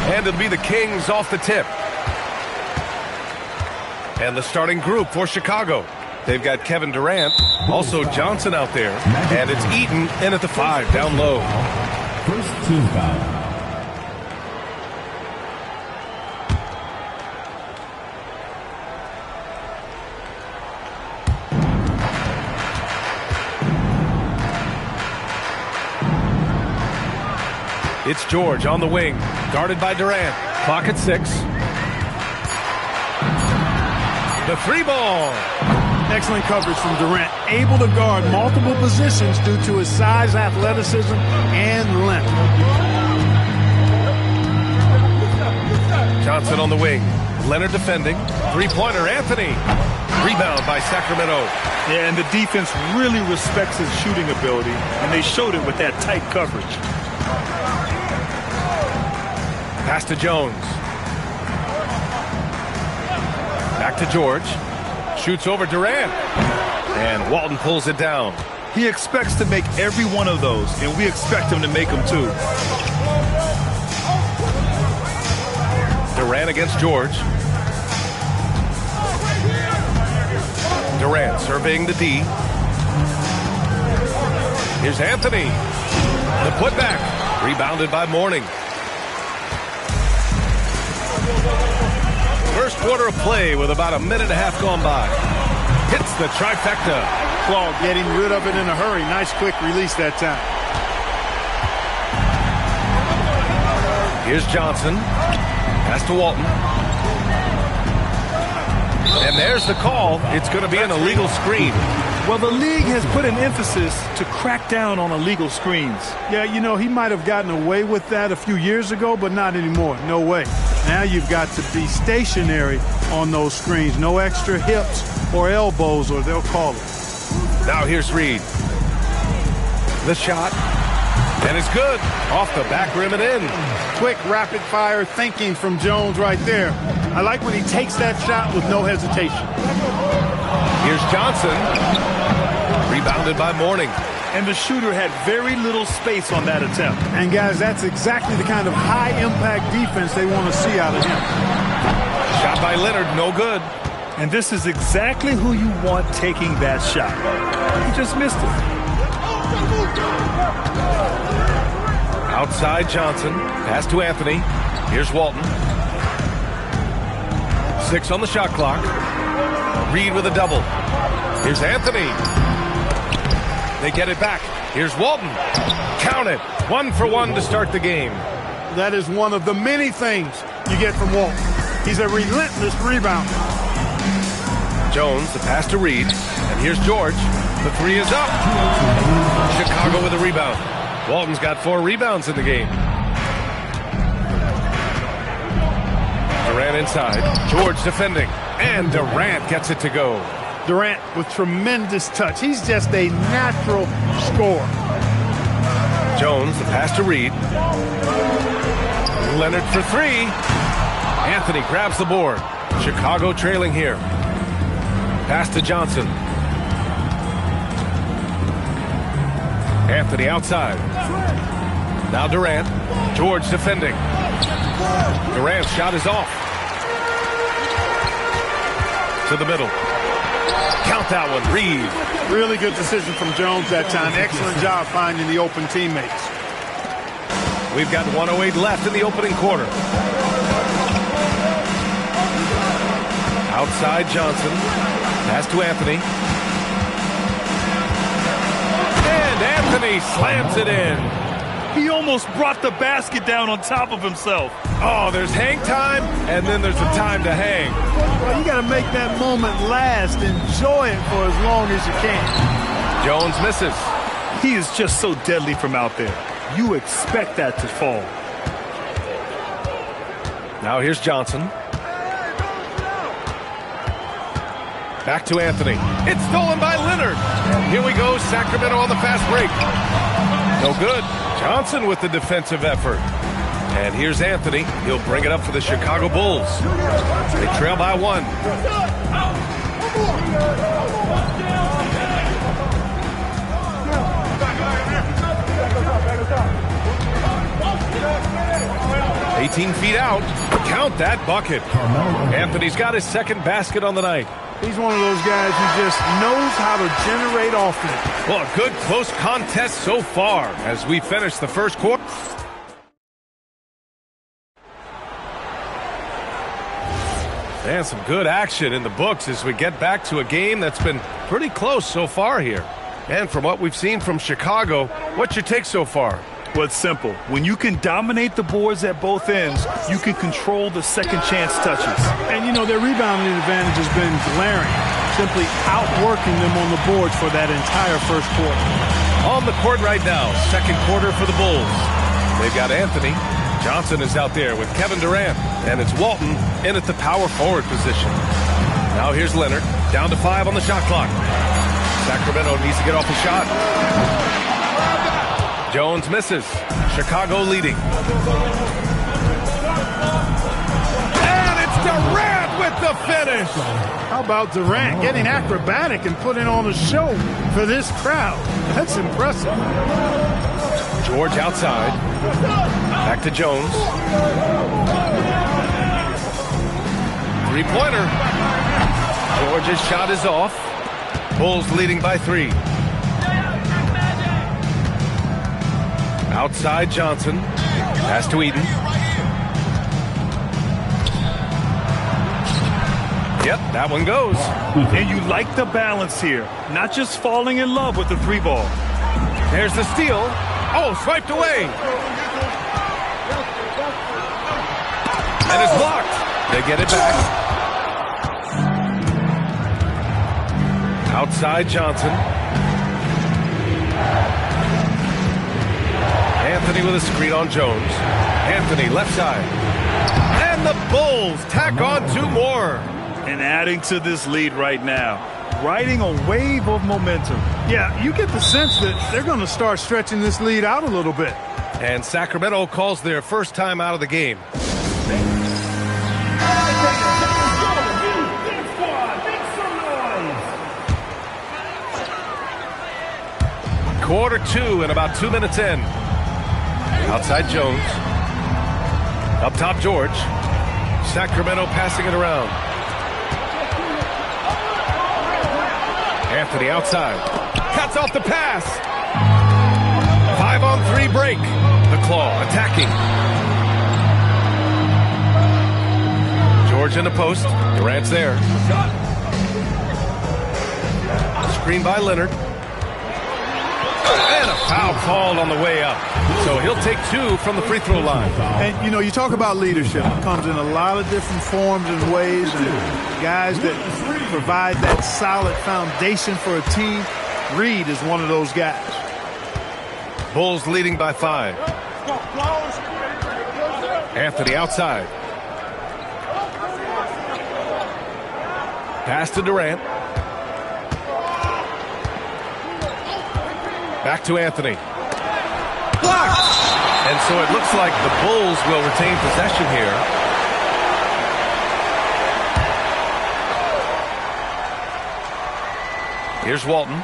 And it'll be the Kings off the tip. And the starting group for Chicago. They've got Kevin Durant, also Johnson out there, and it's Eaton in at the 5, down low. First team foul. It's George on the wing, guarded by Durant. Clock at 6. The 3-ball. Excellent coverage from Durant. Able to guard multiple positions due to his size, athleticism, and length. Johnson on the wing. Leonard defending. Three-pointer, Anthony. Rebound by Sacramento. Yeah, and the defense really respects his shooting ability, and they showed it with that tight coverage. Pass to Jones. Back to George. Shoots over Durant. And Walton pulls it down. He expects to make every one of those, and we expect him to make them too. Durant against George. Durant surveying the D. Here's Anthony. The putback. Rebounded by Mourning. First quarter of play with about a minute and a half gone by. Hits the trifecta. Claude getting rid of it in a hurry. Nice quick release that time. Here's Johnson. Pass to Walton. And there's the call. It's going to be an illegal screen. Well, the league has put an emphasis to crack down on illegal screens. Yeah, you know, he might have gotten away with that a few years ago, but not anymore. No way. Now you've got to be stationary on those screens. No extra hips or elbows, or they'll call it. Now here's Reed. The shot. And it's good. Off the back rim and in. Quick, rapid-fire thinking from Jones right there. I like when he takes that shot with no hesitation. Here's Johnson. Rebounded by Mourning. And the shooter had very little space on that attempt. And, guys, that's exactly the kind of high-impact defense they want to see out of him. Shot by Leonard, no good. And this is exactly who you want taking that shot. He just missed it. Outside Johnson. Pass to Anthony. Here's Walton. 6 on the shot clock. Reed with a double. Here's Anthony. They get it back. Here's Walton. Count it. 1 for 1 to start the game. That is one of the many things you get from Walton. He's a relentless rebounder. Jones, the pass to Reed. And here's George. The 3 is up. Chicago with a rebound. Walton's got 4 rebounds in the game. Durant inside. George defending. And Durant gets it to go. Durant with tremendous touch. He's just a natural scorer. Jones, the pass to Reed. Leonard for 3. Anthony grabs the board. Chicago trailing here. Pass to Johnson. Anthony outside. Now Durant. George defending. Durant's shot is off. To the middle. Count that one. Reed. Really good decision from Jones that time. Excellent job finding the open teammates. We've got 1:08 left in the opening quarter. Outside Johnson. Pass to Anthony. And Anthony slams it in. He almost brought the basket down on top of himself. Oh, there's hang time, and then there's a time to hang. Well, you got to make that moment last. Enjoy it for as long as you can. Jones misses. He is just so deadly from out there. You expect that to fall. Now here's Johnson. Back to Anthony. It's stolen by Leonard. And here we go, Sacramento on the fast break. No good. Johnson with the defensive effort. And here's Anthony. He'll bring it up for the Chicago Bulls. They trail by 1. "18 feet out. Count that bucket. Anthony's got his second basket on the night. He's one of those guys who just knows how to generate offense. Well, a good close contest so far as we finish the first quarter. And some good action in the books as we get back to a game that's been pretty close so far here. And from what we've seen from Chicago, what's your take so far? Well, it's simple. When you can dominate the boards at both ends, you can control the second chance touches. And, you know, their rebounding advantage has been glaring, simply outworking them on the boards for that entire first quarter. On the court right now, second quarter for the Bulls. They've got Anthony. Johnson is out there with Kevin Durant. And it's Walton in at the power forward position. Now here's Leonard. Down to 5 on the shot clock. Sacramento needs to get off a shot. Jones misses. Chicago leading. And it's Durant with the finish. How about Durant getting acrobatic and putting on a show for this crowd? That's impressive. George outside. Back to Jones. Three-pointer. George's shot is off. Bulls leading by 3. Outside Johnson. Pass to Eden. Yep, that one goes. And you like the balance here. Not just falling in love with the 3 ball. There's the steal. Oh, swiped away. And it's blocked. They get it back. Outside Johnson. Anthony with a screen on Jones. Anthony left side. And the Bulls tack on 2 more. And adding to this lead right now. Riding a wave of momentum. Yeah, you get the sense that they're going to start stretching this lead out a little bit. And Sacramento calls their first time out of the game. Quarter 2 and about 2 minutes in. Outside Jones. Up top George. Sacramento passing it around. Anthony outside. Cuts off the pass. 5-on-3 break. The Claw attacking. George in the post. Durant's there. Screen by Leonard. And a foul called on the way up. So he'll take 2 from the free throw line. And, you know, you talk about leadership. It comes in a lot of different forms and ways. And guys that provide that solid foundation for a team. Reed is one of those guys. Bulls leading by 5. Anthony outside. Pass to Durant. Back to Anthony. Blocked! And so it looks like the Bulls will retain possession here. Here's Walton.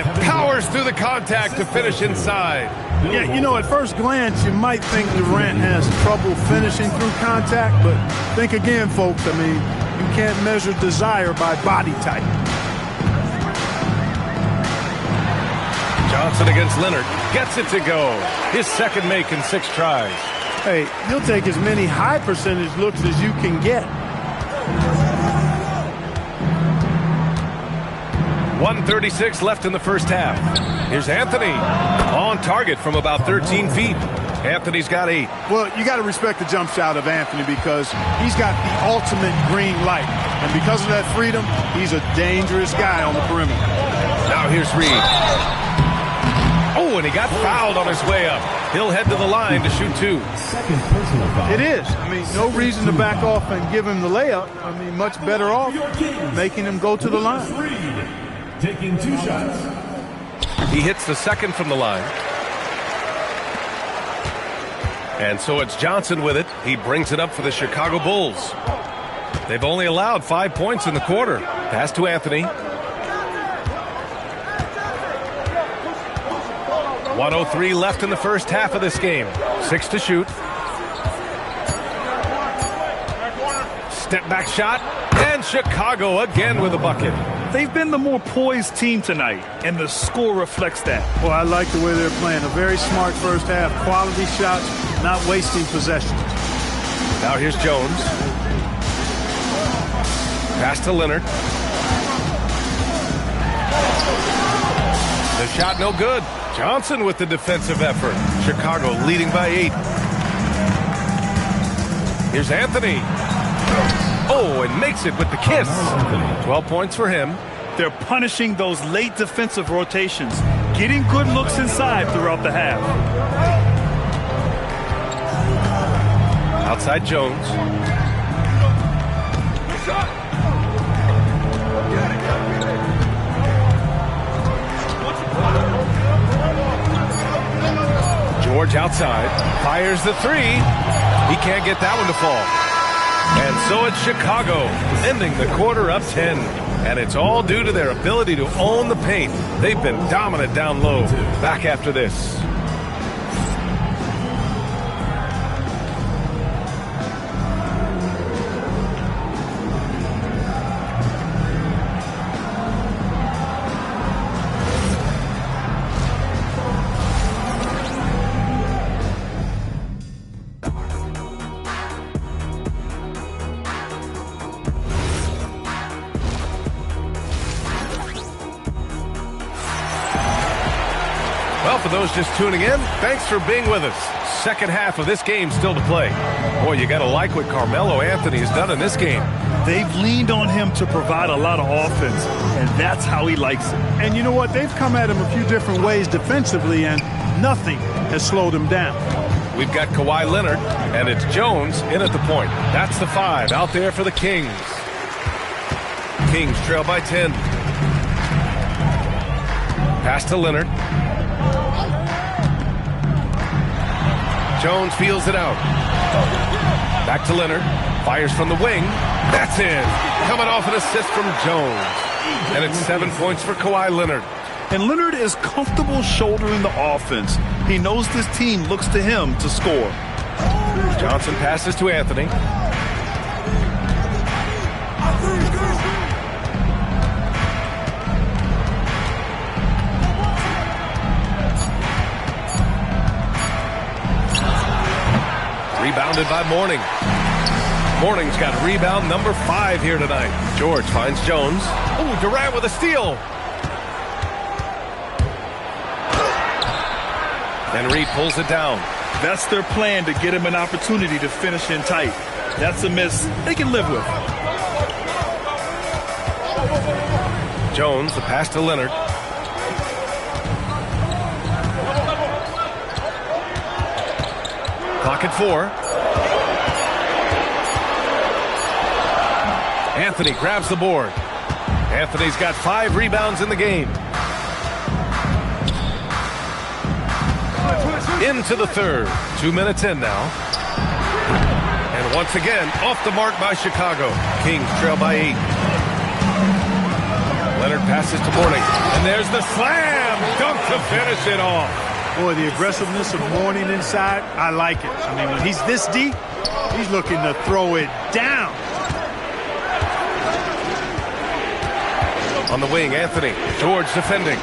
Durant powers through the contact to finish inside. Yeah, you know, at first glance, you might think Durant has trouble finishing through contact, but think again, folks. I mean, you can't measure desire by body type. Johnson against Leonard. Gets it to go. His second make in 6 tries. Hey, he'll take as many high percentage looks as you can get. 1:36 left in the first half. Here's Anthony on target from about 13 feet. Anthony's got 8. Well, you got to respect the jump shot of Anthony because he's got the ultimate green light. And because of that freedom, he's a dangerous guy on the perimeter. Now here's Reed. Oh, and he got fouled on his way up. He'll head to the line to shoot 2. Second personal foul. It is. I mean, no reason to back off and give him the layup. I mean, much better off making him go to the line. Reed taking 2 shots. He hits the second from the line. And so it's Johnson with it. He brings it up for the Chicago Bulls. They've only allowed 5 points in the quarter. Pass to Anthony. 1:03 left in the first half of this game. 6 to shoot. Step back shot. And Chicago again with a bucket. They've been the more poised team tonight, and the score reflects that. Well, I like the way they're playing. A very smart first half. Quality shots, not wasting possession. Now here's Jones. Pass to Leonard. The shot no good. Johnson with the defensive effort. Chicago leading by 8. Here's Anthony. Oh, and makes it with the kiss. 12 points for him. They're punishing those late defensive rotations, getting good looks inside throughout the half. Outside Jones. George outside. Fires the 3. He can't get that one to fall. And so it's Chicago, ending the quarter up 10. And it's all due to their ability to own the paint. They've been dominant down low. Back after this. Well, for those just tuning in, thanks for being with us. Second half of this game still to play. Boy, you got to like what Carmelo Anthony has done in this game. They've leaned on him to provide a lot of offense, and that's how he likes it. And you know what? They've come at him a few different ways defensively, and nothing has slowed him down. We've got Kawhi Leonard, and it's Jones in at the point. That's the 5 out there for the Kings. Kings trail by 10. Pass to Leonard. Jones feels it out. Back to Leonard. Fires from the wing. That's in. Coming off an assist from Jones. And it's 7 points for Kawhi Leonard. And Leonard is comfortable shouldering the offense. He knows this team looks to him to score. Johnson passes to Anthony. Rebounded by Mourning. Mourning's got rebound number 5 here tonight. George finds Jones. Oh, Durant with a steal. And Reed pulls it down. That's their plan, to get him an opportunity to finish in tight. That's a miss they can live with. Jones, the pass to Leonard. Clock at 4. Anthony grabs the board. Anthony's got 5 rebounds in the game. Into the third. 2 minutes in now. And once again, off the mark by Chicago. Kings trail by 8. Leonard passes to Mourning. And there's the slam dunk to finish it off. Boy, the aggressiveness of Mourning inside, I like it. I mean, when he's this deep, he's looking to throw it down. On the wing, Anthony. George defending.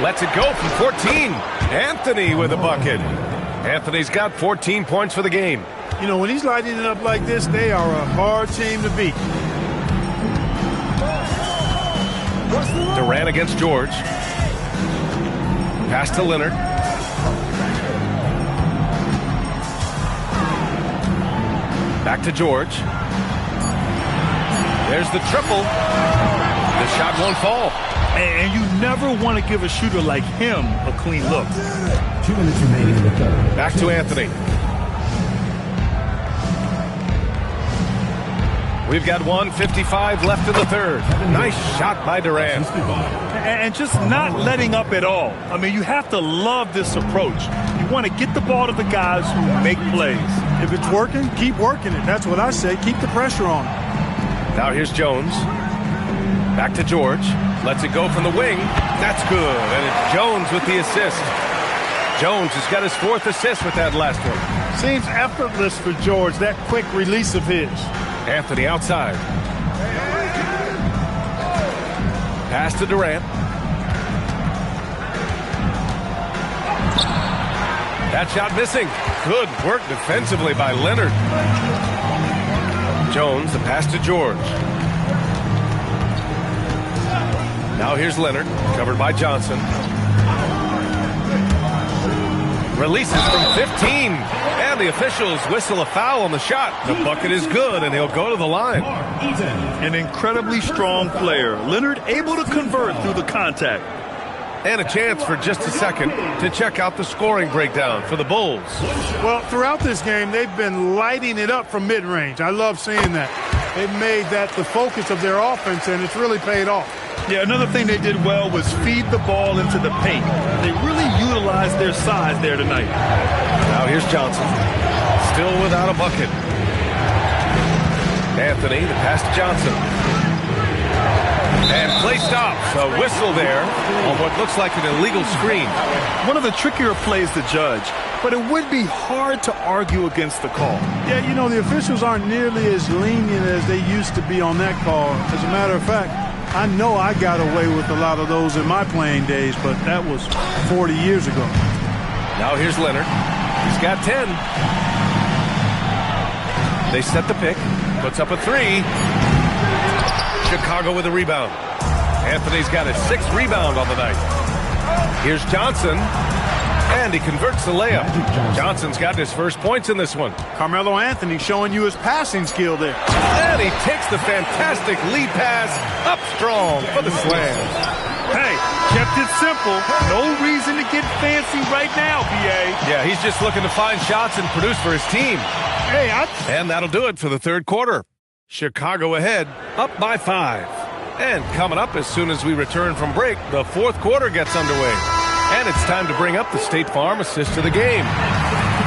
Lets it go from 14. Anthony with a bucket. Anthony's got 14 points for the game. You know, when he's lighting it up like this, they are a hard team to beat. Durant against George. Pass to Leonard. Back to George. There's the triple. The shot won't fall. And you never want to give a shooter like him a clean look. 2 minutes remaining in the third. Back to Anthony. We've got 1:55 left in the third. Nice shot by Durant. And just not letting up at all. I mean, you have to love this approach. You want to get the ball to the guys who make plays. If it's working, keep working it. That's what I say. Keep the pressure on. Now here's Jones. Back to George. Lets it go from the wing. That's good. And it's Jones with the assist. Jones has got his 4th assist with that last one. Seems effortless for George, that quick release of his. Anthony outside. Pass to Durant. That shot missing. Good work defensively by Leonard. Jones, the pass to George. Now here's Leonard, covered by Johnson. Releases from 15. And the officials whistle a foul on the shot. The bucket is good, and he'll go to the line. An incredibly strong player. Leonard able to convert through the contact. And a chance for just a second to check out the scoring breakdown for the Bulls. Well, throughout this game, they've been lighting it up from mid-range. I love seeing that. They've made that the focus of their offense, and it's really paid off. Yeah, another thing they did well was feed the ball into the paint. They really utilized their size there tonight. Now here's Johnson. Still without a bucket. Anthony, the pass to Johnson. And play stops. A whistle there on what looks like an illegal screen. One of the trickier plays to judge, but it would be hard to argue against the call. Yeah, you know, the officials aren't nearly as lenient as they used to be on that call. As a matter of fact, I know I got away with a lot of those in my playing days, but that was 40 years ago. Now here's Leonard. He's got 10. They set the pick. Puts up a 3. Chicago with a rebound. Anthony's got his 6th rebound on the night. Here's Johnson. And he converts the layup. Johnson's got his first points in this one. Carmelo Anthony showing you his passing skill there. And he takes the fantastic lead pass up strong for the slam. Hey, kept it simple. No reason to get fancy right now, B.A. Yeah, he's just looking to find shots and produce for his team. Hey, And that'll do it for the third quarter. Chicago ahead, up by 5. And coming up as soon as we return from break, the fourth quarter gets underway. And it's time to bring up the State Farm assist to the game.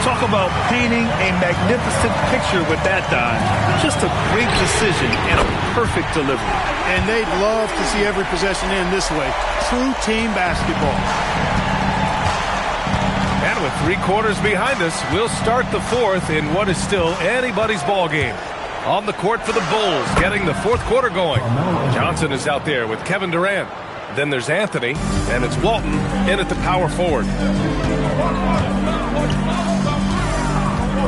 Talk about painting a magnificent picture with that dive. Just a great decision and a perfect delivery. And they'd love to see every possession end this way. True team basketball. And with 3 quarters behind us, we'll start the fourth in what is still anybody's ball game. On the court for the Bulls, getting the fourth quarter going. Johnson is out there with Kevin Durant. Then there's Anthony, and it's Walton in at the power forward.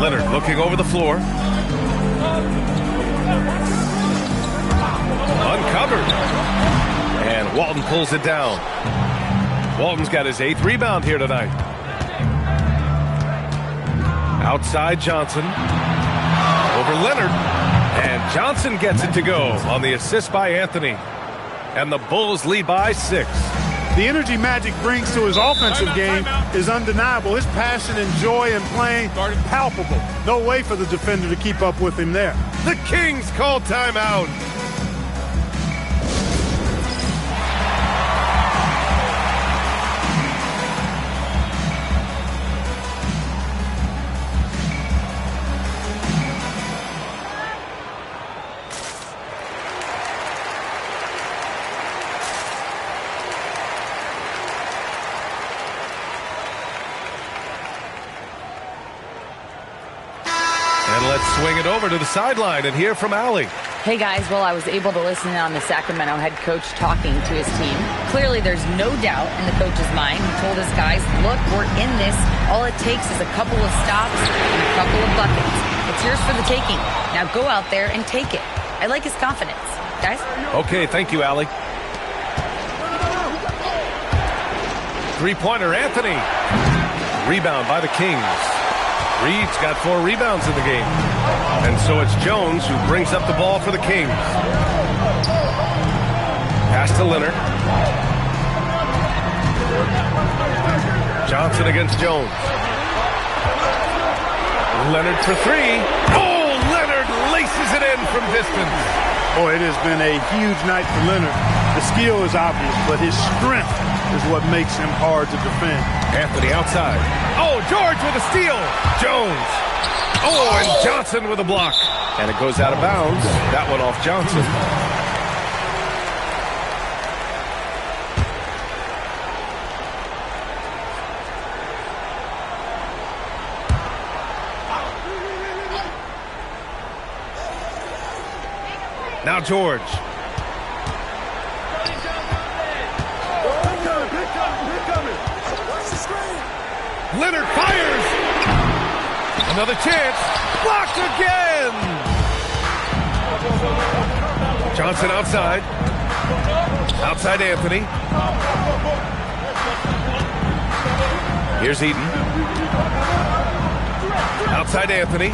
Leonard looking over the floor. Uncovered. And Walton pulls it down. Walton's got his 8th rebound here tonight. Outside Johnson. Over Leonard. And Johnson gets it to go on the assist by Anthony. And the Bulls lead by 6. The energy Magic brings to his offensive game is undeniable. His passion and joy in playing, palpable. No way for the defender to keep up with him there. The Kings call timeout. swing it over to the sideline and hear from Allie. Hey guys, well, I was able to listen in on the Sacramento head coach talking to his team. Clearly there's no doubt in the coach's mind. He told his guys, look, we're in this. All it takes is a couple of stops and a couple of buckets. It's yours for the taking. Now go out there and take it. I like his confidence. Guys? Okay, thank you, Allie. Three-pointer, Anthony. Rebound by the Kings. Reed's got 4 rebounds in the game. And so it's Jones who brings up the ball for the Kings. Pass to Leonard. Johnson against Jones. Leonard for 3. Oh, Leonard laces it in from distance. Boy, it has been a huge night for Leonard. The skill is obvious, but his strength is what makes him hard to defend. Anthony outside. Oh, George with a steal. Jones. Oh, and Johnson with a block. And it goes out of bounds. That one off Johnson. Now George. Leonard fires. Another chance. Blocked again. Johnson outside. Outside Anthony. Here's Eaton. Outside Anthony.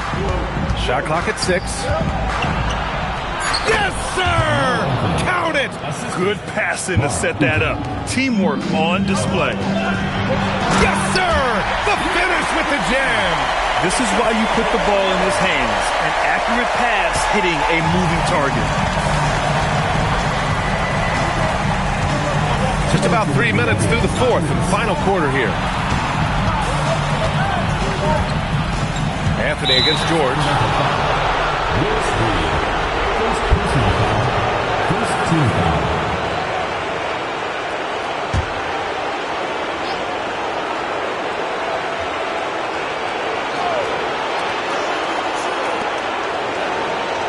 Shot clock at 6. Yes, sir! Count it! Good passing to set that up. Teamwork on display. Yes, sir! The finish with the jam! This is why you put the ball in his hands. An accurate pass hitting a moving target. Just about 3 minutes through the 4th and final quarter here. Anthony against George.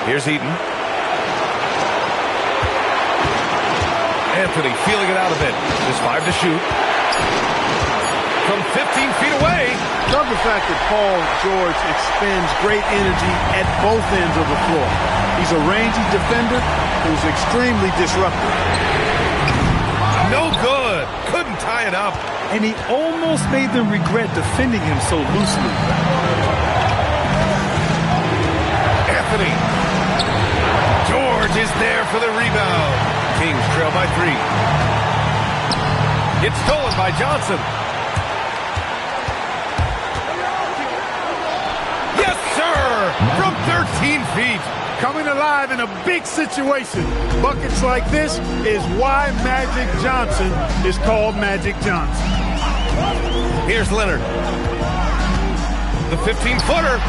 Here's Eaton. Anthony feeling it out a bit. Just 5 to shoot. From 15 feet away. Love the fact that Paul George expends great energy at both ends of the floor. He's a rangy defender who's extremely disruptive. No good. Couldn't tie it up. And he almost made them regret defending him so loosely. Anthony. George is there for the rebound. Kings trail by 3. It's stolen by Johnson. Yes, sir! From 13 feet. Coming alive in a big situation. Buckets like this is why Magic Johnson is called Magic Johnson. Here's Leonard. The 15-footer.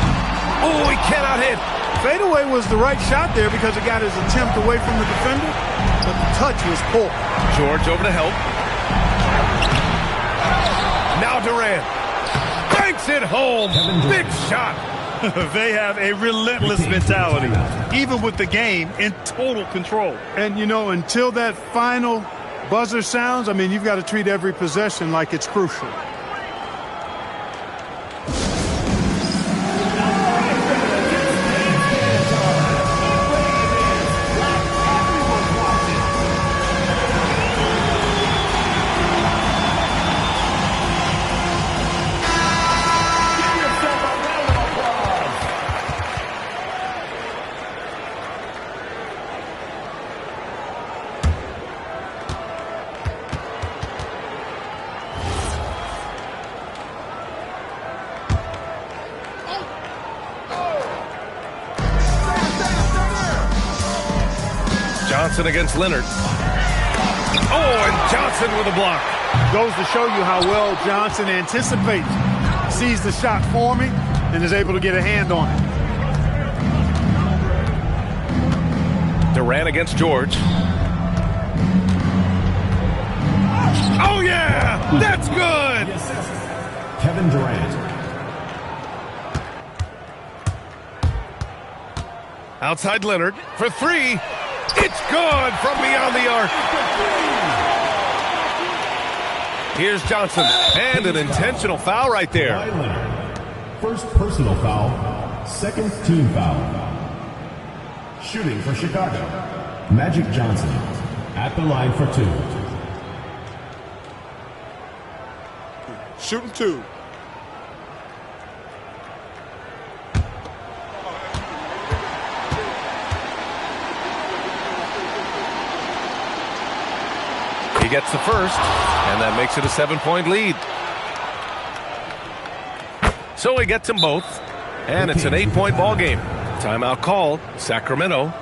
Oh, he cannot hit. Fadeaway was the right shot there because it got his attempt away from the defender, but the touch was poor. George over to help. Now Durant. Banks it home. Big shot. They have a relentless mentality, even with the game in total control. And, you know, until that final buzzer sounds, I mean, you've got to treat every possession like it's crucial. Johnson against Leonard. Oh, and Johnson with a block. Goes to show you how well Johnson anticipates. Sees the shot forming and is able to get a hand on it. Durant against George. Oh, yeah! That's good! Kevin Durant. Outside Leonard for three. It's good from beyond the arc. Here's Johnson. And an intentional foul right there. Kawhi Leonard. First personal foul. Second team foul. Shooting for Chicago, Magic Johnson at the line for two. Shooting two. He gets the first, and that makes it a 7-point lead. So he gets them both, and it's an 8-point ball game. Timeout called. Sacramento.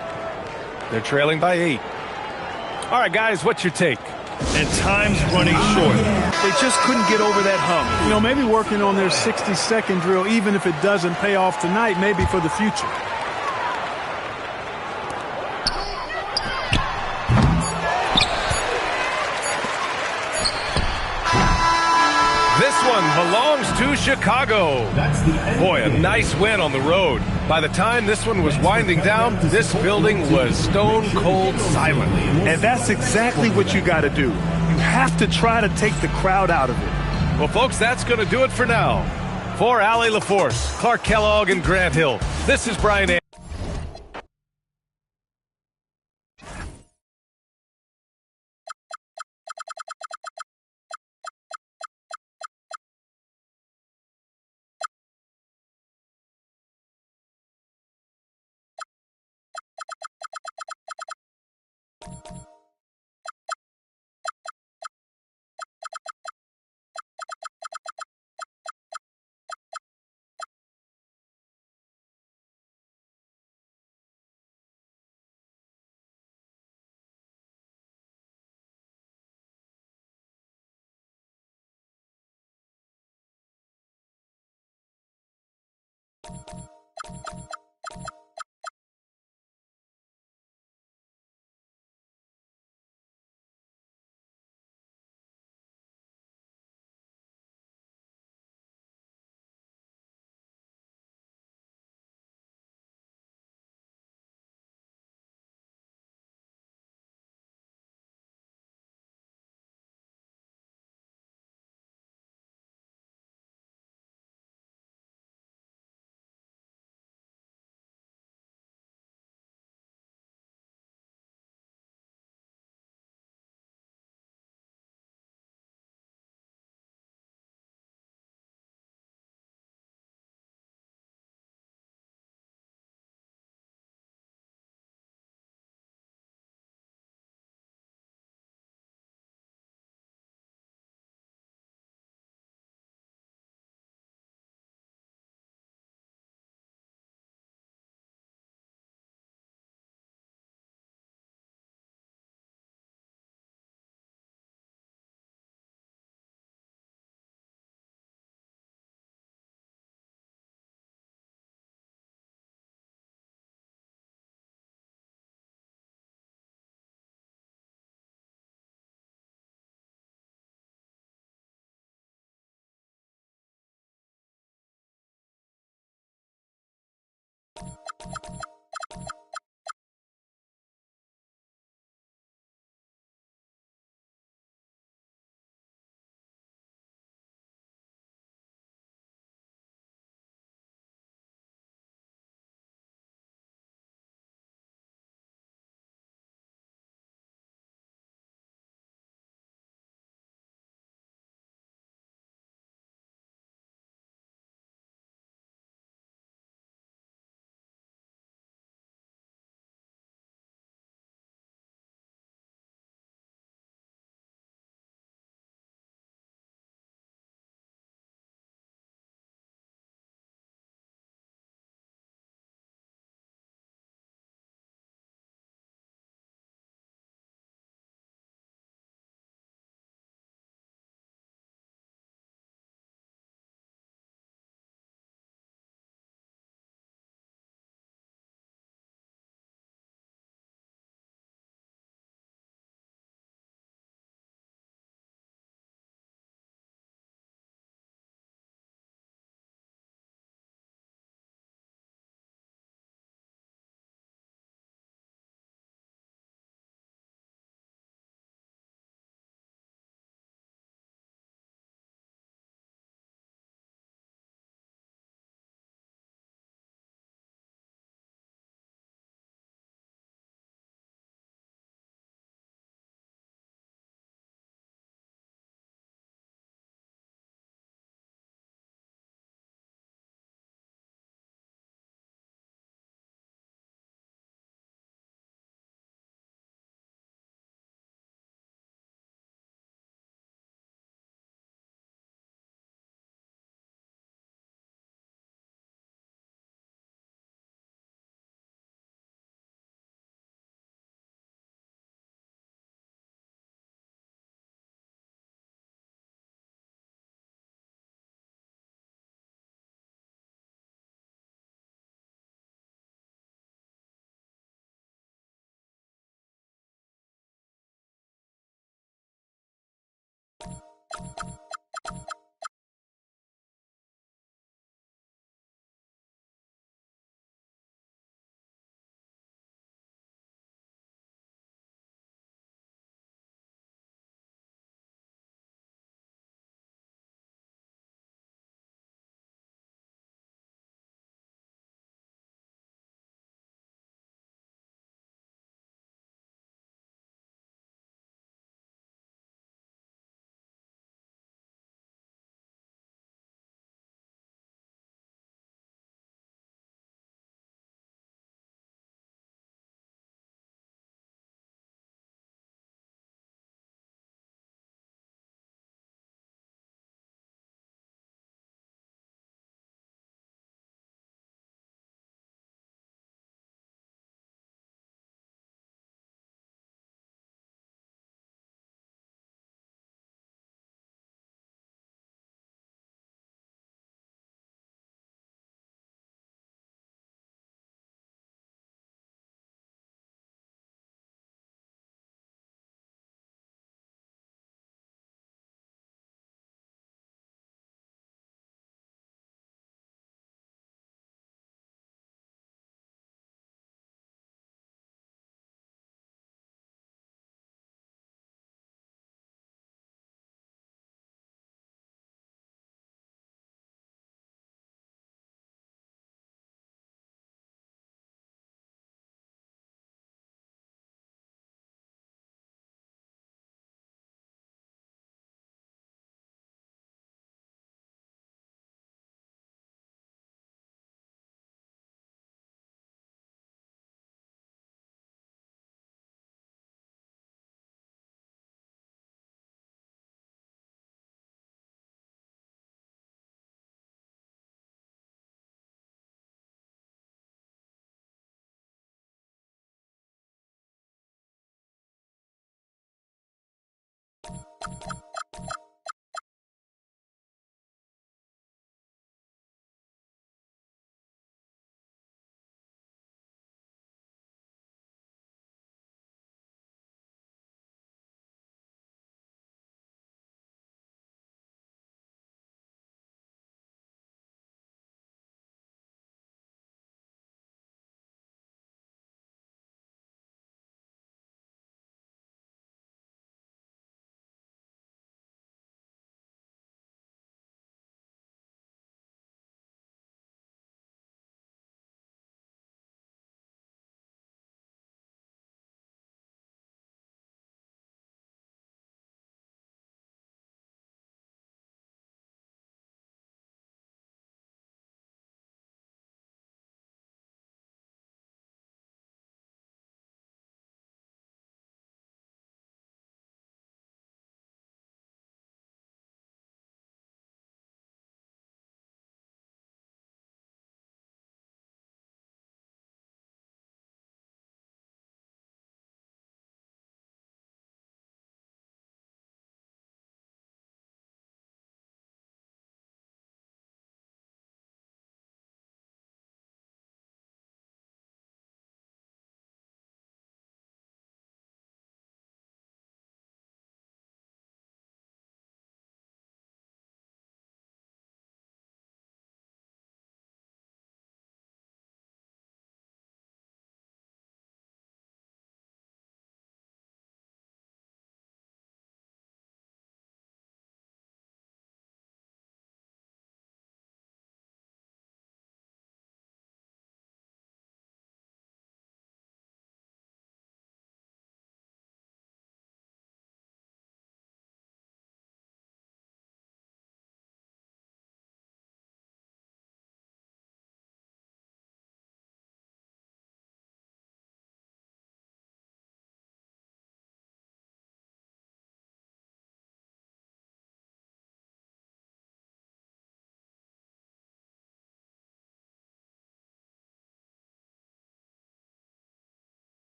They're trailing by 8. All right, guys, what's your take? And time's running short. They just couldn't get over that hump. You know, maybe working on their 60-second drill, even if it doesn't pay off tonight, maybe for the future. This one belongs to Chicago. Boy, a nice win on the road. By the time this one was winding down, this building was stone cold silent. And that's exactly what you got to do. You have to try to take the crowd out of it. Well, folks, that's going to do it for now. For Allie LaForce, Clark Kellogg, and Grant Hill, this is Brian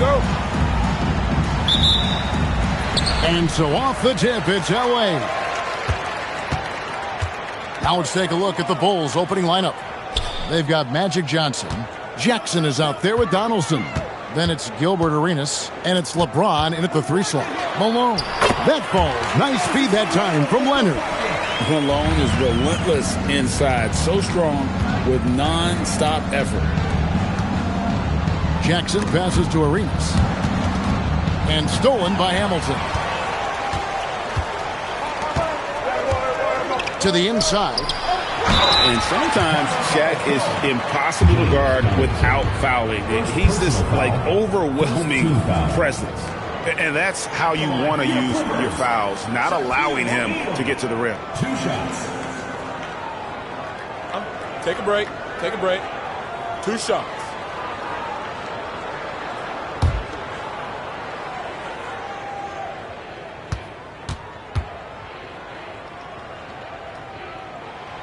go. And so off the tip, it's Elway. Now let's take a look at the Bulls' opening lineup. They've got Magic Johnson. Jackson is out there with Donaldson. Then it's Gilbert Arenas, and it's LeBron in at the 3 slot. Malone. That falls. Nice feed that time from Leonard. Malone is relentless inside, so strong with non-stop effort. Jackson passes to Arenas. And stolen by Hamilton. To the inside. And sometimes Shaq is impossible to guard without fouling. He's this, like, overwhelming presence. And that's how you want to use your fouls, not allowing him to get to the rim. 2 shots. Take a break. Take a break. 2 shots.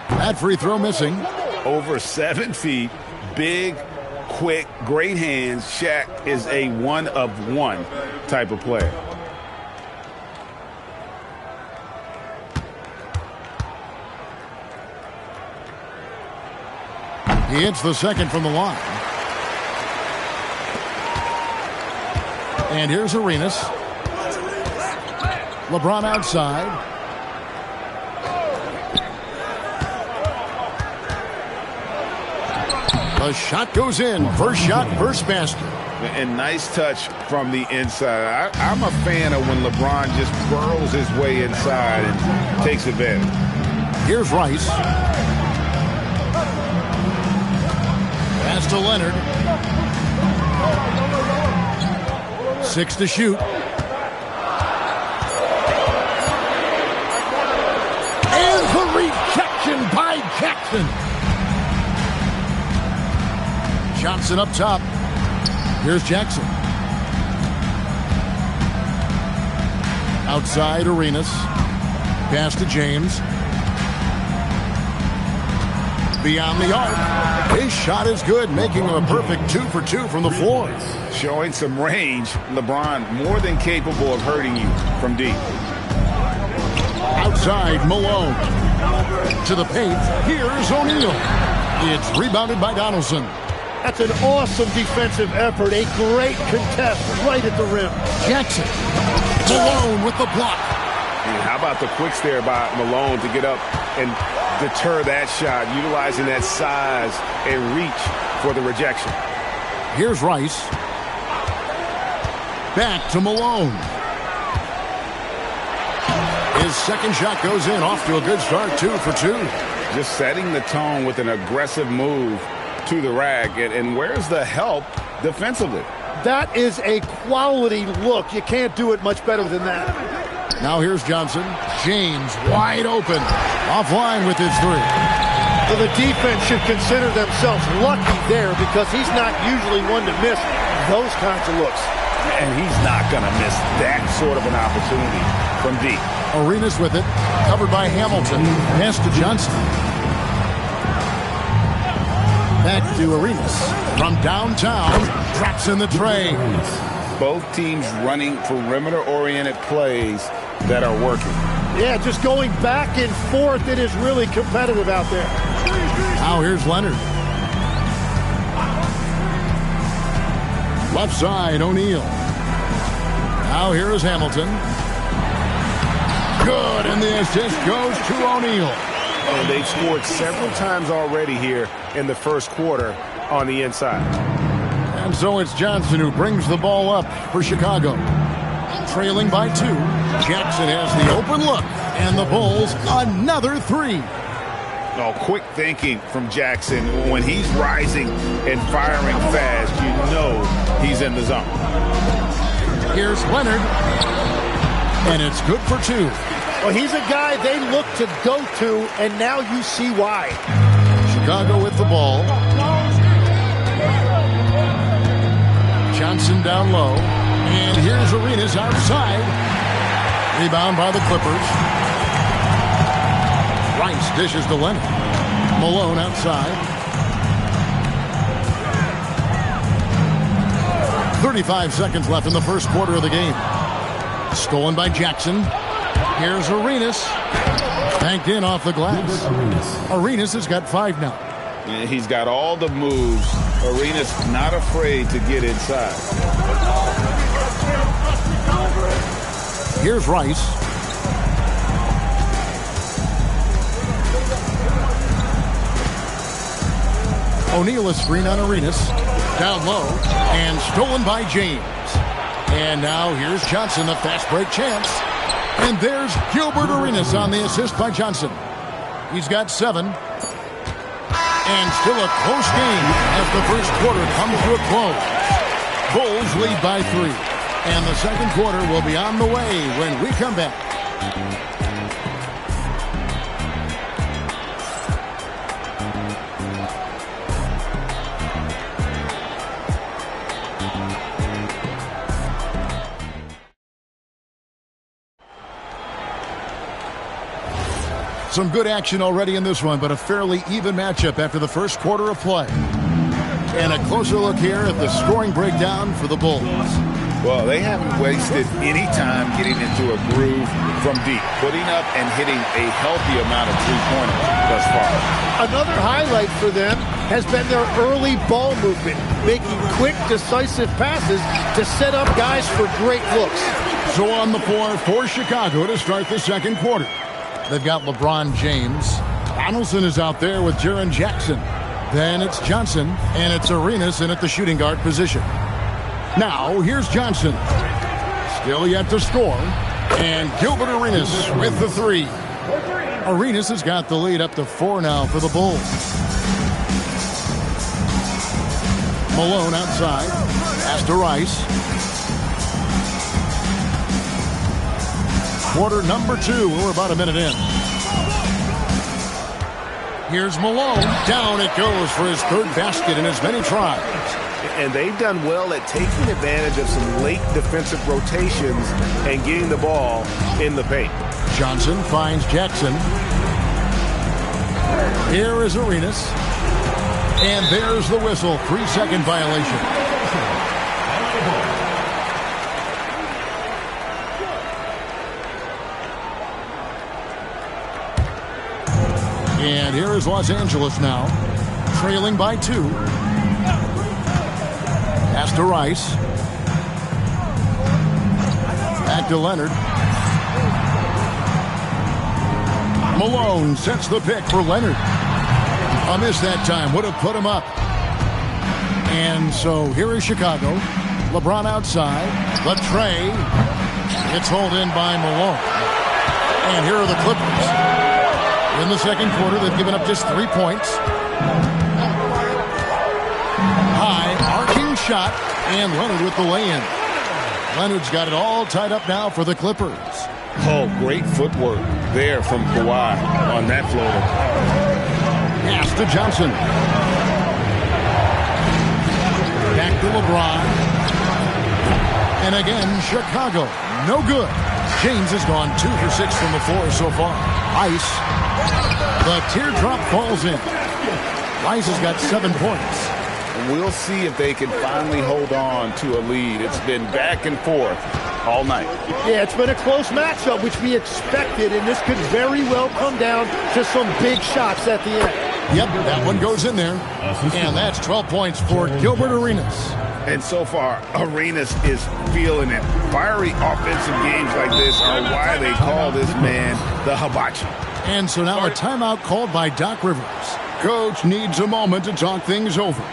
That free throw missing. Over 7 feet, big, quick, great hands. Shaq is a one-of-one type of player. He hits the second from the line. And here's Arenas. LeBron outside. The shot goes in. First shot, first basket. And nice touch from the inside. I'm a fan of when LeBron just burrows his way inside and takes advantage. Here's Rice. Pass to Leonard. 6 to shoot. And the rejection by Jackson. Johnson up top. Here's Jackson. Outside Arenas. Pass to James. Beyond the arc. His shot is good, making him a perfect 2 for 2 from the floor. Showing some range. LeBron more than capable of hurting you from deep. Outside Malone. To the paint. Here's O'Neal. It's rebounded by Donaldson. That's an awesome defensive effort. A great contest right at the rim. Jackson. Malone with the block. And how about the quick stare by Malone to get up and deter that shot, utilizing that size and reach for the rejection. Here's Rice. Back to Malone. His second shot goes in, off to a good start, 2 for 2. Just setting the tone with an aggressive move to the rack. And where's the help defensively? That is a quality look. You can't do it much better than that. Now here's Johnson. James wide open. Offline with his 3. Well, the defense should consider themselves lucky there because he's not usually one to miss those kinds of looks. And he's not going to miss that sort of an opportunity from deep. Arenas with it. Covered by Hamilton. Pass to Johnson. Back to Arenas. From downtown. Drops in the tray. Both teams running perimeter-oriented plays that are working. Yeah, just going back and forth. It is really competitive out there. Now here's Leonard. Left side, O'Neal. Now here is Hamilton. Good, and the assist goes to O'Neal. And they've scored several times already here in the first quarter on the inside. And so it's Johnson who brings the ball up for Chicago. Trailing by 2. Jackson has the open look. And the Bulls, another 3. Oh, quick thinking from Jackson. When he's rising and firing fast, you know he's in the zone. Here's Leonard. And it's good for 2. Well, he's a guy they look to go to, and now you see why. Chicago with the ball. Johnson down low. And here's Arenas outside. Rebound by the Clippers. Rice dishes to Leonard. Malone outside. 35 seconds left in the first quarter of the game. Stolen by Jackson. Here's Arenas. Banked in off the glass. Arenas has got 5 now. And he's got all the moves. Arenas not afraid to get inside. Here's Rice. O'Neal is screen on Arenas. Down low. And stolen by James. And now here's Johnson, a fast break chance. And there's Gilbert Arenas on the assist by Johnson. He's got 7. And still a close game as the first quarter comes to a close. Bulls lead by 3. And the second quarter will be on the way when we come back. Some good action already in this one, but a fairly even matchup after the first quarter of play. And a closer look here at the scoring breakdown for the Bulls. Well, they haven't wasted any time getting into a groove from deep, putting up and hitting a healthy amount of three-pointers thus far. Another highlight for them has been their early ball movement, making quick, decisive passes to set up guys for great looks. So on the floor for Chicago to start the second quarter. They've got LeBron James. Donaldson is out there with Jaren Jackson. Then it's Johnson, and it's Arenas in at the shooting guard position. Now, here's Johnson. Still yet to score. And Gilbert Arenas with the 3. Arenas has got the lead up to 4 now for the Bulls. Malone outside. Pass to Rice. Quarter number 2. We're about a minute in. Here's Malone. Down it goes for his 3rd basket in as many tries. And they've done well at taking advantage of some late defensive rotations and getting the ball in the paint. Johnson finds Jackson. Here is Arenas. And there's the whistle. 3-second violation. And here is Los Angeles now, trailing by 2. Pass to Rice. Back to Leonard. Malone sets the pick for Leonard. A miss that time would have put him up. And so here is Chicago. LeBron outside. Latrey. It's hauled in by Malone. And here are the Clippers. In the second quarter, they've given up just 3 points. High, arcing shot, and Leonard with the lay-in. Leonard's got it all tied up now for the Clippers. Oh, great footwork there from Kawhi on that floater. Pass to Johnson. Back to LeBron. And again, Chicago. No good. James has gone 2 for 6 from the floor so far. Ice. The teardrop falls in. Rice has got 7 points. We'll see if they can finally hold on to a lead. It's been back and forth all night. Yeah, it's been a close matchup, which we expected, and this could very well come down to some big shots at the end. Yep, that one goes in there. And that's 12 points for Gilbert Arenas. And so far, Arenas is feeling it. Fiery offensive games like this are why they call this man the hibachi. And so now a timeout called by Doc Rivers. Coach needs a moment to talk things over.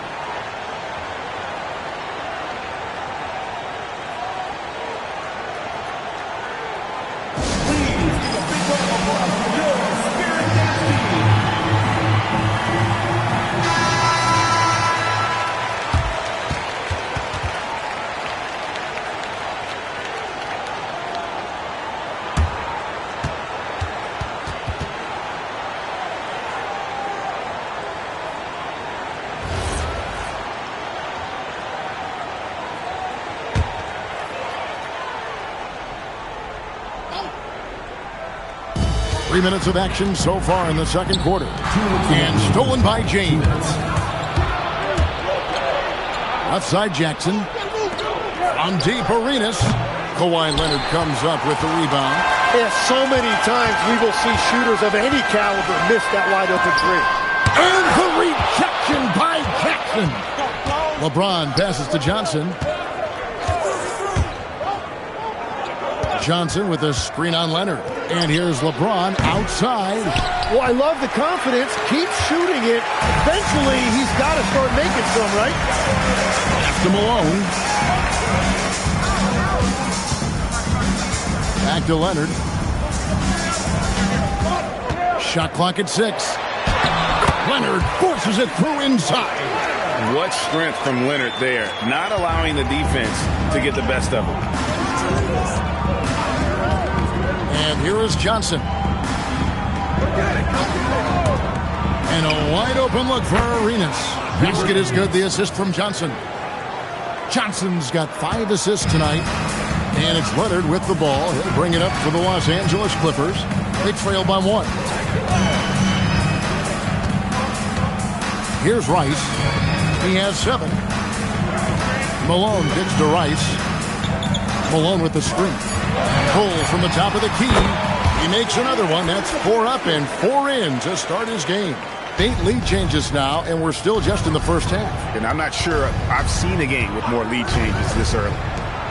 Three minutes of action so far in the second quarter. And stolen by James. Outside Jackson. On deep, Arenas. Kawhi Leonard comes up with the rebound. Yeah, so many times we will see shooters of any caliber miss that wide open three. And the rejection by Jackson. LeBron passes to Johnson. Johnson with a screen on Leonard. And here's LeBron outside. Well, I love the confidence. Keep shooting it. Eventually, he's got to start making some, right? Back to Malone. Back to Leonard. Shot clock at 6. Leonard forces it through inside. What strength from Leonard there, not allowing the defense to get the best of him. And here is Johnson. And a wide open look for Arenas. Basket is good. The assist from Johnson. Johnson's got 5 assists tonight. And it's Leonard with the ball. He'll bring it up for the Los Angeles Clippers. They trail by 1. Here's Rice. He has 7. Malone gets to Rice. Malone with the screen. Pull from the top of the key. He makes another one. That's 4 up and 4 in to start his game. 8 lead changes now, and we're still just in the first half. And I'm not sure I've seen a game with more lead changes this early.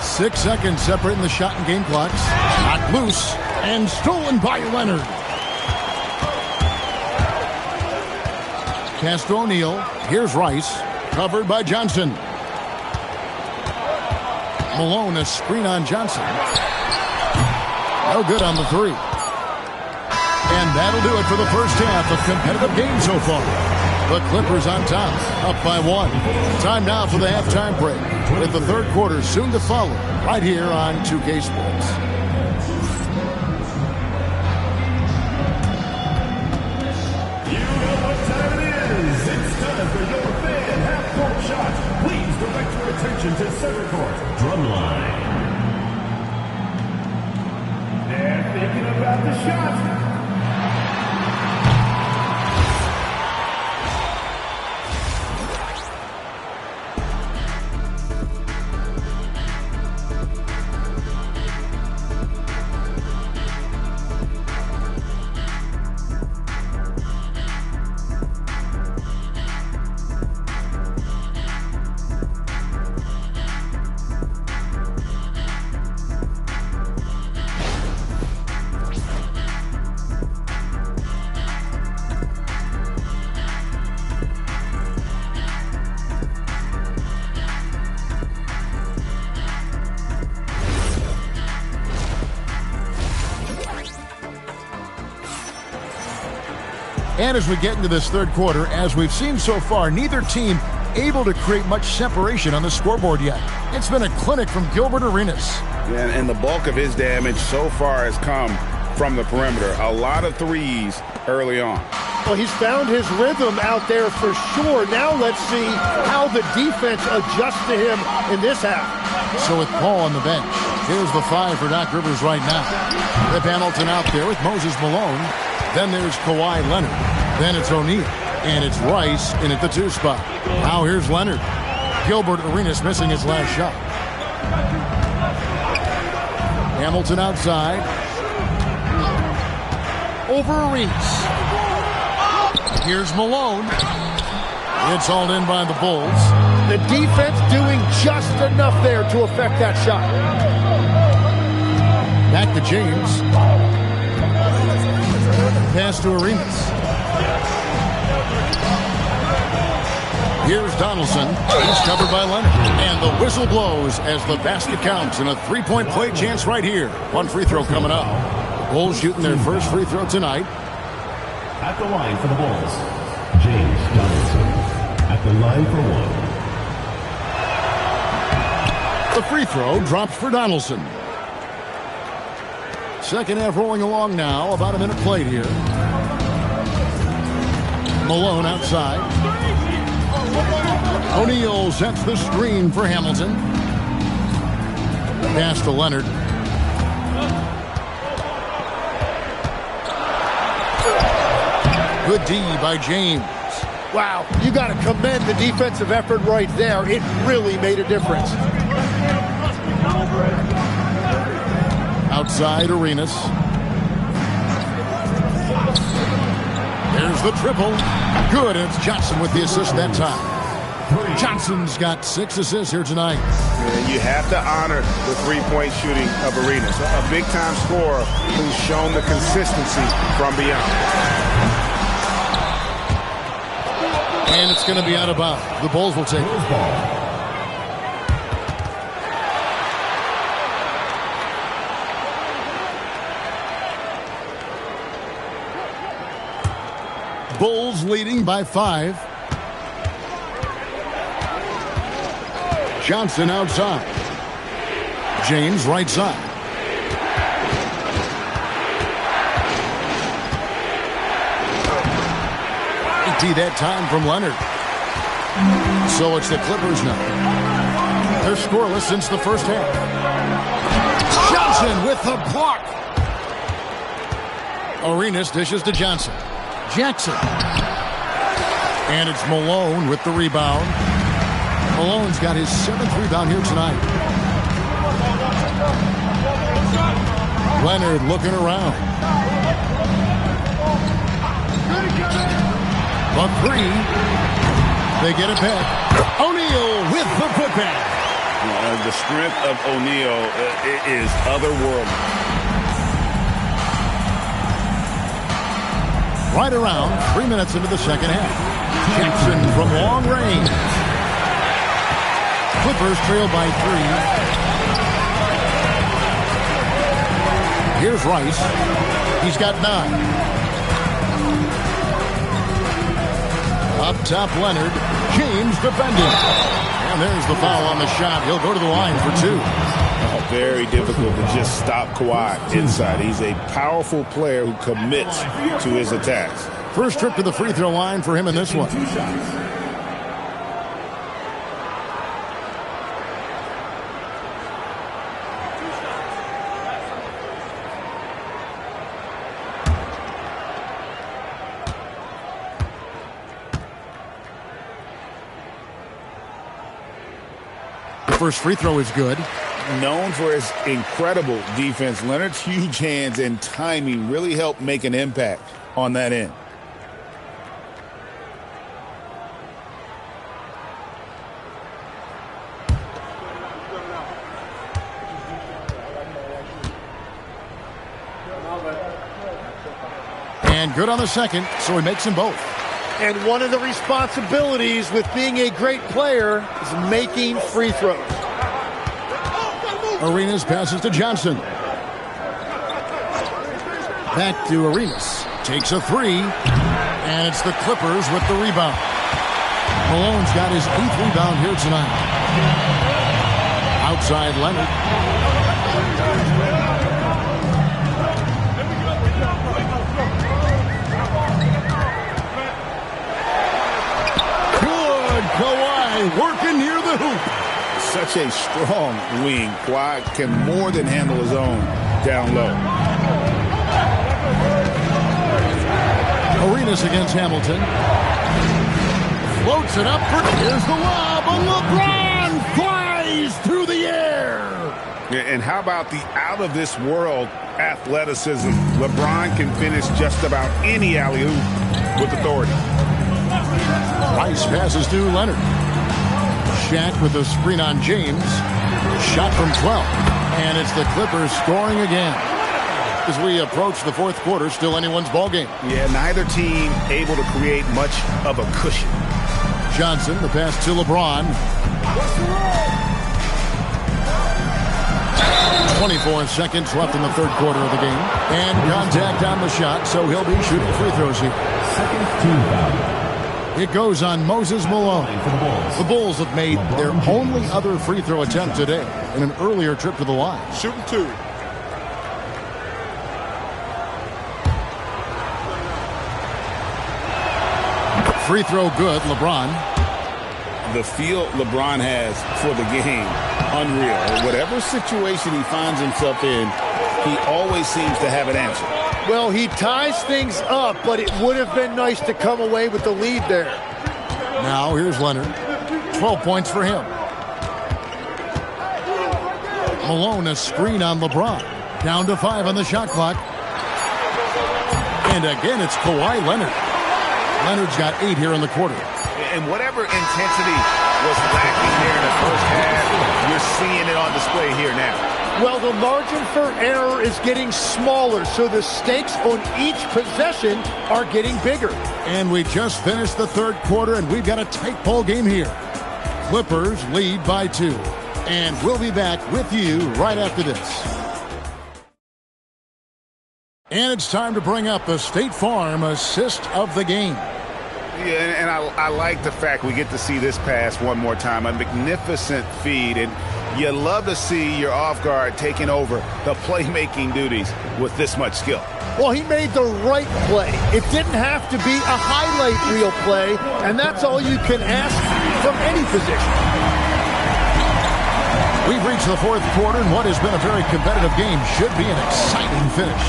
6 seconds separating the shot and game clocks. Knocked loose and stolen by Leonard. Pass to O'Neal. Here's Rice. Covered by Johnson. Malone, a screen on Johnson. No good on the 3. And that'll do it for the first half of competitive game so far. The Clippers on top, up by 1. Time now for the halftime break, with the third quarter soon to follow, right here on 2K Sports. You know what time it is. It's time for your fan half-court shot. Please direct your attention to center court, drumline. They're thinking about the shot. And as we get into this third quarter, as we've seen so far, neither team able to create much separation on the scoreboard yet. It's been a clinic from Gilbert Arenas. And the bulk of his damage so far has come from the perimeter. A lot of threes early on. Well, he's found his rhythm out there for sure. Now let's see how the defense adjusts to him in this half. So with Paul on the bench, here's the 5 for Doc Rivers right now. Rip Hamilton out there with Moses Malone. Then there's Kawhi Leonard. Then it's O'Neal. And it's Rice in at the 2 spot. Now here's Leonard. Gilbert Arenas missing his last shot. Hamilton outside. Over Arenas. Here's Malone. It's hauled in by the Bulls. The defense doing just enough there to affect that shot. Back to James. Pass to Arenas. Here's Donaldson. He's covered by Leonard. And the whistle blows as the basket counts and a 3-point play chance right here. 1 free throw coming up. The Bulls shooting their first free throw tonight. At the line for the Bulls, James Donaldson. At the line for 1. The free throw drops for Donaldson. Second half rolling along now. About a minute played here. Malone outside. O'Neal sets the screen for Hamilton. Pass to Leonard. Good D by James. Wow, you got to commend the defensive effort right there. It really made a difference. Outside Arenas. There's the triple. Good, and it's Johnson with the assist that time. Johnson's got 6 assists here tonight. And you have to honor the three-point shooting of Arenas. A big-time scorer who's shown the consistency from beyond. And it's going to be out of bounds. The Bulls will take it. Bulls leading by 5. Johnson outside. James right side. That time from Leonard. So it's the Clippers now. They're scoreless since the first half. Johnson with the block. Arenas dishes to Johnson. Jackson. And it's Malone with the rebound. Malone's got his 7th rebound here tonight. Leonard looking around. The 3. They get it back. O'Neal with the putback. The strength of O'Neal is otherworldly. Right around 3 minutes into the second half. Jackson from long range. Clippers trail by 3. Here's Rice. He's got 9. Up top, Leonard. James defending. And there's the foul on the shot. He'll go to the line for 2. Very difficult to just stop Kawhi inside. He's a powerful player who commits to his attacks. First trip to the free throw line for him in this one. First free throw is good. Known for his incredible defense, Leonard's huge hands and timing really helped make an impact on that end. And good on the second, so he makes them both. And one of the responsibilities with being a great player is making free throws. Arenas passes to Johnson. Back to Arenas. Takes a 3. And it's the Clippers with the rebound. Malone's got his 8th rebound here tonight. Outside Leonard. Kawhi working near the hoop. Such a strong wing. Kawhi can more than handle his own down low. Arenas against Hamilton. Floats it up for... Here's the lob. And LeBron flies through the air. And how about the out-of-this-world athleticism? LeBron can finish just about any alley-oop with authority. Rice passes to Leonard. Shaq with a screen on James. Shot from 12. And it's the Clippers scoring again. As we approach the fourth quarter, still anyone's ballgame. Yeah, neither team able to create much of a cushion. Johnson, the pass to LeBron. 24 seconds left in the third quarter of the game. And contact on the shot, so he'll be shooting free throws here. Second team foul. It goes on Moses Malone. The Bulls have made their only other free throw attempt today in an earlier trip to the line. Shooting 2. Free throw good, LeBron. The feel LeBron has for the game, unreal. Whatever situation he finds himself in, he always seems to have an answer. Well, he ties things up, but it would have been nice to come away with the lead there. Now here's Leonard. 12 points for him. Malone a screen on LeBron. Down to 5 on the shot clock. And again, it's Kawhi Leonard. Leonard's got 8 here in the quarter. And whatever intensity was lacking there in the first half, you're seeing it on display here now. Well, the margin for error is getting smaller, so the stakes on each possession are getting bigger. And we just finished the third quarter, and we've got a tight ball game here. Clippers lead by 2. And we'll be back with you right after this. And it's time to bring up the State Farm assist of the game. Yeah, and I like the fact we get to see this pass one more time. A magnificent feed, and you love to see your off guard taking over the playmaking duties with this much skill. Well, he made the right play. It didn't have to be a highlight reel play, and that's all you can ask from any position. We've reached the fourth quarter, and what has been a very competitive game should be an exciting finish.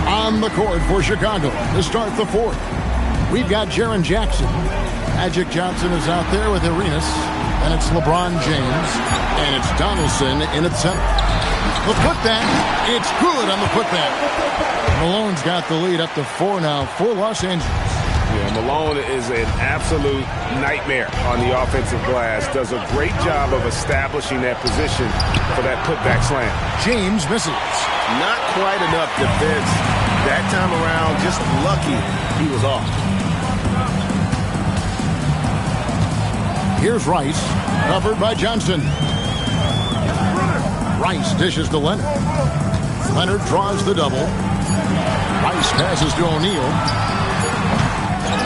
On the court for Chicago to start the fourth. We've got Jaren Jackson. Magic Johnson is out there with Arenas. And it's LeBron James. And it's Donaldson in its center. The putback. It's good on the putback. Malone's got the lead up to 4 now for Los Angeles. Yeah, Malone is an absolute nightmare on the offensive glass. Does a great job of establishing that position for that putback slam. James misses. Not quite enough defense that time around. Just lucky he was off. Here's Rice, covered by Johnson. Rice dishes to Leonard. Leonard draws the double. Rice passes to O'Neal.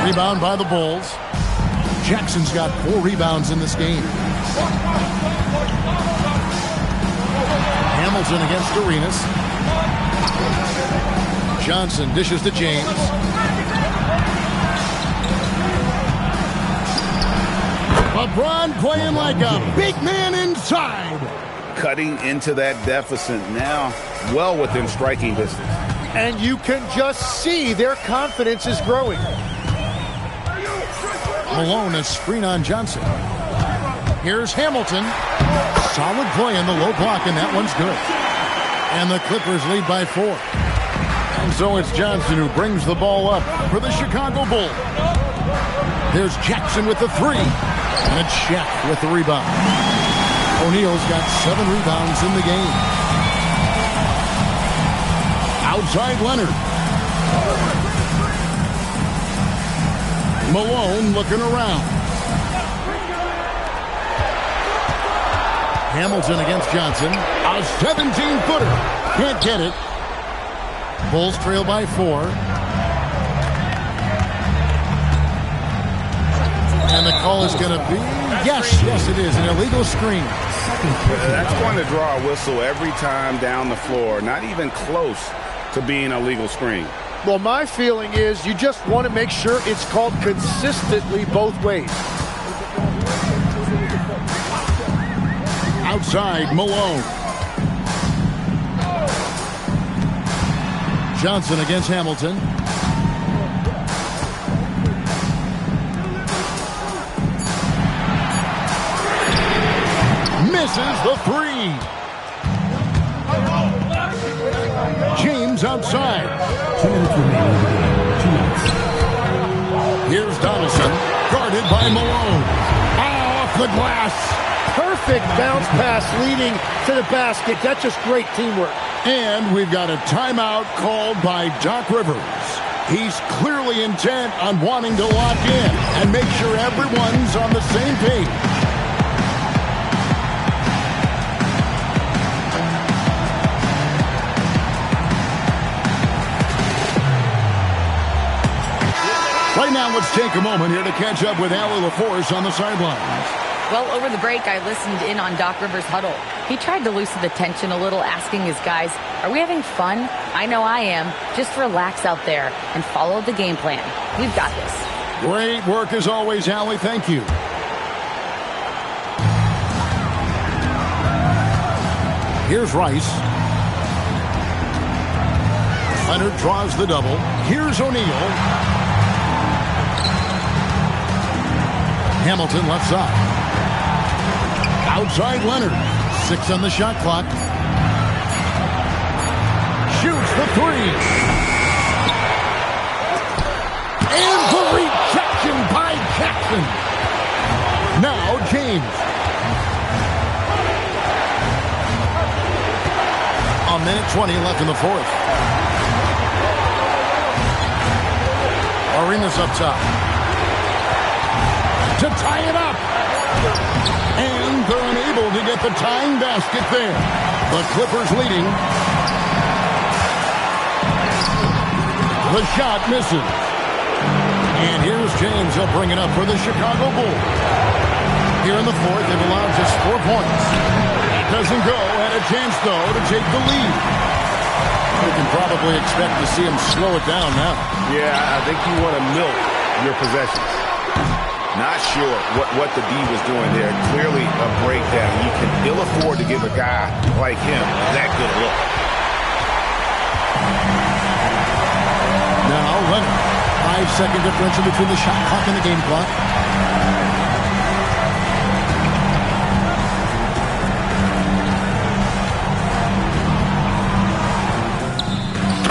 Rebound by the Bulls. Jackson's got 4 rebounds in this game. Hamilton against Arenas. Johnson dishes to James. LeBron playing like a big man inside. Cutting into that deficit now, well within striking distance. And you can just see their confidence is growing. Malone, a screen on Johnson. Here's Hamilton. Solid play in the low block, and that one's good. And the Clippers lead by 4. And so it's Johnson who brings the ball up for the Chicago Bulls. There's Jackson with the 3. And it's Shaq with the rebound. O'Neal's got 7 rebounds in the game. Outside Leonard. Malone looking around. Hamilton against Johnson. A 17-footer. Can't get it. Bulls trail by 4. And the call is going to be, yes, it is, an illegal screen. That's going to draw a whistle every time down the floor. Not even close to being a legal screen. Well, my feeling is you just want to make sure it's called consistently both ways. Outside, Malone. Johnson against Hamilton. Misses the 3. James outside. 2 minutes remaining in the game. 2 minutes. Here's Donaldson, guarded by Malone. Off the glass. Perfect bounce pass leading to the basket. That's just great teamwork. And we've got a timeout called by Doc Rivers. He's clearly intent on wanting to lock in and make sure everyone's on the same page. Right now, let's take a moment here to catch up with Allie LaForce on the sidelines. Well, over the break, I listened in on Doc Rivers' huddle. He tried to loosen the tension a little, asking his guys, are we having fun? I know I am. Just relax out there and follow the game plan. We've got this. Great work as always, Allie. Thank you. Here's Rice. Leonard draws the double. Here's O'Neal. Hamilton left side. Outside Leonard. 6 on the shot clock. shoots the three. And the rejection by Jackson. Now James. A minute 20 left in the fourth. Arenas up top. To tie it up. And they're unable to get the tying basket there. The Clippers leading. The shot misses. And here's James. He'll bring it up for the Chicago Bulls. Here in the fourth, they've allowed just 4 points. That doesn't go. Had a chance, though, to take the lead. We can probably expect to see him slow it down now. Yeah, I think you want to milk your possessions. Not sure what the D was doing there. Clearly a breakdown. You can ill afford to give a guy like him that good a look. Now Leonard. 5-second differential between the shot clock and the game clock.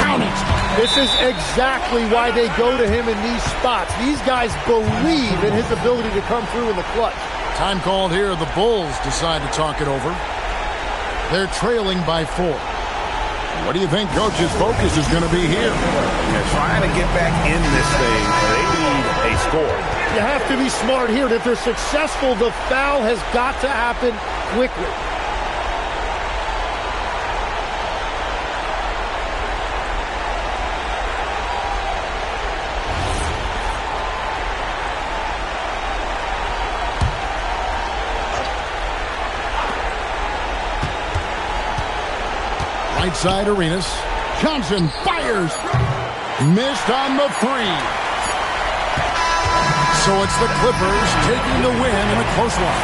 Count it. This is exactly why they go to him in these spots. These guys believe in his ability to come through in the clutch. Time called here. The Bulls decide to talk it over. They're trailing by 4. What do you think Coach's focus is going to be here? They're trying to get back in this thing. They need a score. You have to be smart here. If they're successful, the foul has got to happen quickly. Right side Arenas. Johnson fires. Missed on the 3. So it's the Clippers taking the win in a close one.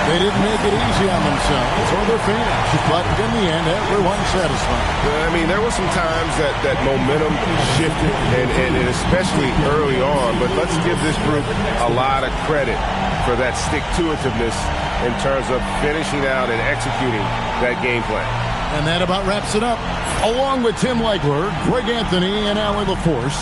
They didn't make it easy on themselves or their fans, but in the end, everyone's satisfied. I mean, there were some times that momentum shifted, and especially early on, but let's give this group a lot of credit for that stick-to-itiveness in terms of finishing out and executing that game plan. And that about wraps it up. Along with Tim Legler, Greg Anthony, and Allie LaForce,